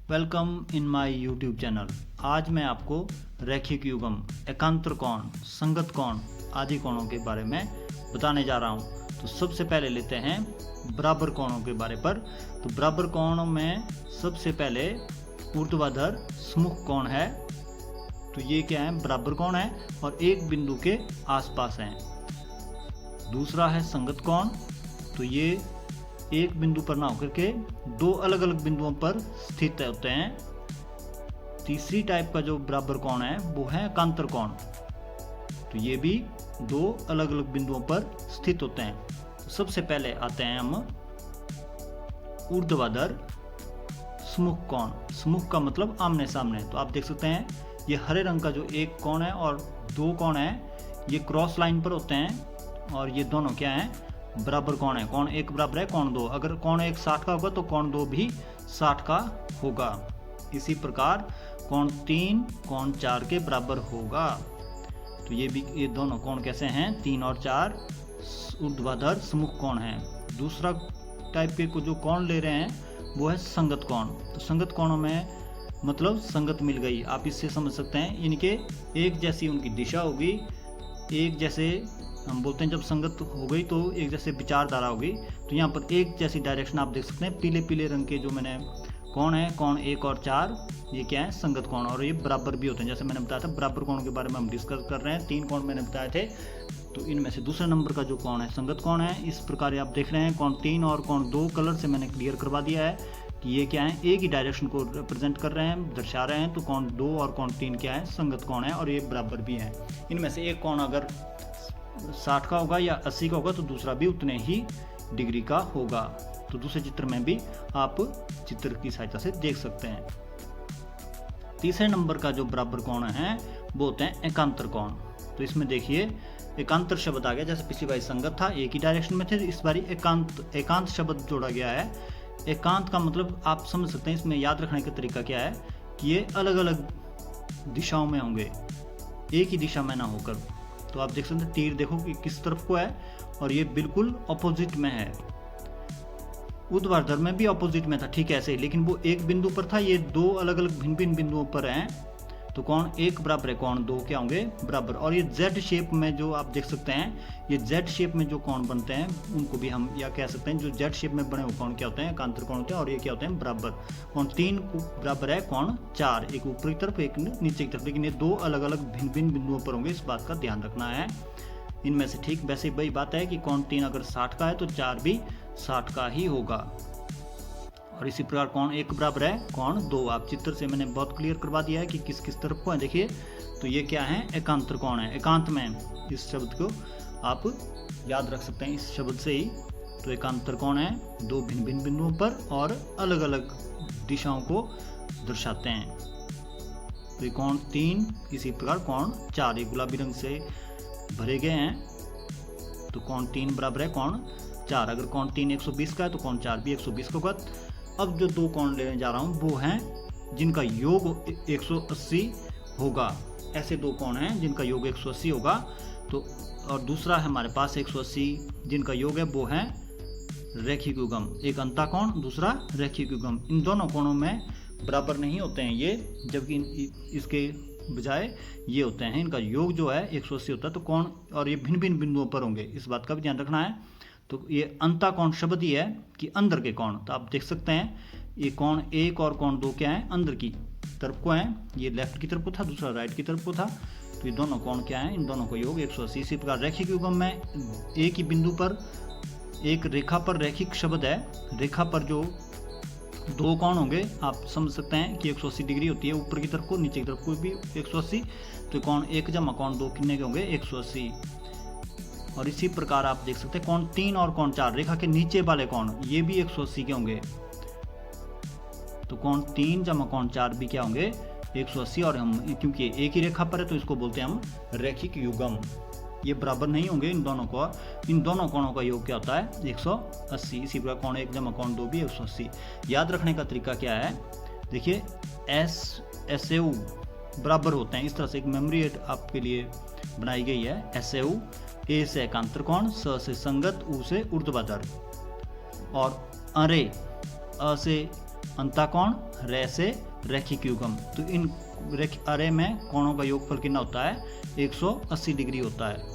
Welcome in my YouTube channel. आज मैं आपको रैखिक युग्म, एकांतर कोण, संगत कोण आदि कोणों के बारे में बताने जा रहा हूँ। तो सबसे पहले लेते हैं बराबर कोणों के बारे पर। तो बराबर कोणों में सबसे पहले ऊर्ध्वाधर सम्मुख कोण है। तो ये क्या है? बराबर कोण है और एक बिंदु के आसपास है। दूसरा है संगत कोण। तो ये एक बिंदु पर ना होकर के दो अलग अलग बिंदुओं पर स्थित होते हैं। तीसरी टाइप का जो बराबर कोण है वो है एकांतर कोण। तो ये भी दो अलग अलग बिंदुओं पर स्थित होते हैं। सबसे पहले आते हैं हम ऊर्ध्वाधर सम्मुख कोण। सम्मुख का मतलब आमने सामने। तो आप देख सकते हैं ये हरे रंग का जो एक कोण है और दो कोण है, ये क्रॉस लाइन पर होते हैं और ये दोनों क्या है? बराबर कोण है। कोण एक बराबर है कोण दो। अगर कोण एक 60 का होगा तो कोण दो भी 60 का होगा। इसी प्रकार कोण 3 कोण 4 के बराबर होगा। तो ये दोनों कोण कैसे हैं? 3 और 4 ऊर्ध्वाधर सम्मुख कोण है। दूसरा टाइप के को जो कोण ले रहे हैं वो है संगत कोण। तो संगत कोणों में मतलब संगत मिल गई, आप इससे समझ सकते हैं इनके एक जैसी उनकी दिशा होगी। एक जैसे हम बोलते हैं जब संगत हो गई तो एक जैसे विचारधारा होगी। तो यहाँ पर एक जैसी डायरेक्शन आप देख सकते हैं। पीले पीले रंग के जो मैंने कोण है, कोण 1 और 4, ये क्या है? संगत कोण। और ये बराबर भी होते हैं। जैसे मैंने बताया था बराबर कोण के बारे में हम डिस्कस कर रहे हैं। 3 कोण मैंने बताए थे। तो इनमें से दूसरे नंबर का जो कोण है संगत कोण है। इस प्रकार आप देख रहे हैं कोण 3 और कोण 2 कलर से मैंने क्लियर करवा दिया है कि ये क्या है? एक ही डायरेक्शन को रिप्रेजेंट कर रहे हैं, दर्शा रहे हैं। तो कोण 2 और कोण 3 क्या है? संगत कोण है और ये बराबर भी है। इनमें से एक कोण अगर 60 का होगा या 80 का होगा तो दूसरा भी उतने ही डिग्री का होगा। तो दूसरे चित्र में भी आप चित्र की सहायता से देख सकते हैं। तीसरे नंबर का जो बराबर कोण है वो होते हैं एकांतर कोण। तो इसमें देखिए एकांतर शब्द आ गया। जैसे पिछली बार संगत था, एक ही डायरेक्शन में थे, इस बार एकांत शब्द जोड़ा गया है। एकांत का मतलब आप समझ सकते हैं। इसमें याद रखने का तरीका क्या है कि ये अलग अलग दिशाओं में होंगे, एक ही दिशा में ना होकर। तो आप देख सकते हैं तीर देखो कि किस तरफ को है और ये बिल्कुल अपोजिट में है। ऊर्ध्वाधर में भी अपोजिट में था, ठीक है ऐसे ही, लेकिन वो एक बिंदु पर था, ये दो अलग अलग भिन्न भिन्न बिंदुओं पर हैं। तो कोण 1 बराबर है, कोण 2 क्या होंगे? बराबर। और ये जेड शेप में जो आप देख सकते हैं, ये जेड शेप में जो कोण बनते हैं उनको भी हम या कह सकते हैं जो जेड शेप में बने हुए कोण क्या होते हैं? एकांतर कोण होते हैं। और ये क्या होते हैं? बराबर। कोण 3 बराबर है कोण 4, एक ऊपर की तरफ एक नीचे की तरफ, लेकिन ये दो अलग अलग भिन्न भिन्न बिंदुओं पर होंगे, इस बात का ध्यान रखना है। इनमें से ठीक वैसे वही बात है कि कोण 3 अगर 60 का है तो 4 भी 60 का ही होगा। और इसी प्रकार कोण 1 बराबर है कोण 2। आप चित्र से मैंने बहुत क्लियर करवा दिया है कि किस किस तरफ को है। देखिए तो ये क्या है? एकांतर कोण है। एकांत में इस शब्द को आप याद रख सकते हैं इस शब्द से ही। तो एकांतर कोण है दो भिन्न भिन्न बिंदुओं पर और अलग अलग दिशाओं को दर्शाते हैं। तो कोण 3 इसी प्रकार कोण 4 ये गुलाबी रंग से भरे गए हैं। तो कोण 3 बराबर है कोण 4। अगर कोण 3 120 का है तो कोण 4 भी 120 का होगा। अब जो दो कोण लेने जा रहा हूँ वो हैं जिनका योग 180 होगा। ऐसे दो कोण हैं जिनका योग 180 होगा। तो और दूसरा है हमारे पास 180 जिनका योग है वो है रैखिक युग्म। एक अंता कोण, दूसरा रैखिक युग्म। इन दोनों कोणों में बराबर नहीं होते हैं ये, जबकि इसके बजाय ये होते हैं। इनका योग जो है 180 होता है। तो कोण और ये भिन्न भिन्न बिंदुओं पर होंगे, इस बात का भी ध्यान रखना है। तो ये अंता कोण शब्द ही है कि अंदर के कोण। तो आप देख सकते हैं ये कोण 1 और कोण 2 क्या है? अंदर की तरफ को है। ये लेफ्ट की तरफ को था, दूसरा राइट की तरफ को था। तो ये दोनों कोण क्या है? इन दोनों का योग 180। इसी प्रकार रैखिक युग्म में एक ही बिंदु पर एक रेखा पर रैखिक शब्द है। रेखा पर जो दो कोण होंगे आप समझ सकते हैं कि 180 डिग्री होती है, ऊपर की तरफ को नीचे की तरफ को भी 180। तो कोण 1 जमा कोण 2 कितने के होंगे? 180। और इसी प्रकार आप देख सकते हैं कोण 3 और कोण 4 रेखा के नीचे वाले कोण ये भी 180 के होंगे। तो कोण 3 जमा कोण 4 भी क्या होंगे? 180। और हम क्योंकि एक ही रेखा पर है तो इसको बोलते हैं हम रैखिक युग्म। ये बराबर नहीं होंगे इन दोनों को। इन दोनों कोणों का योग क्या होता है? 180। इसी प्रकार कोण 1 जमा कोण 2 भी 180। याद रखने का तरीका क्या है? देखिए SAU बराबर होते हैं। इस तरह से एक मेमोरी एड आपके लिए बनाई गई है। SAU ए से एकांतर कोण, स से संगत, उ से ऊर्ध्वाधर। और अरे, अ से अंतःकोण, रे से रैखिक युग्म। तो इन अरे में कोणों का योगफल कितना होता है, 180 डिग्री होता है।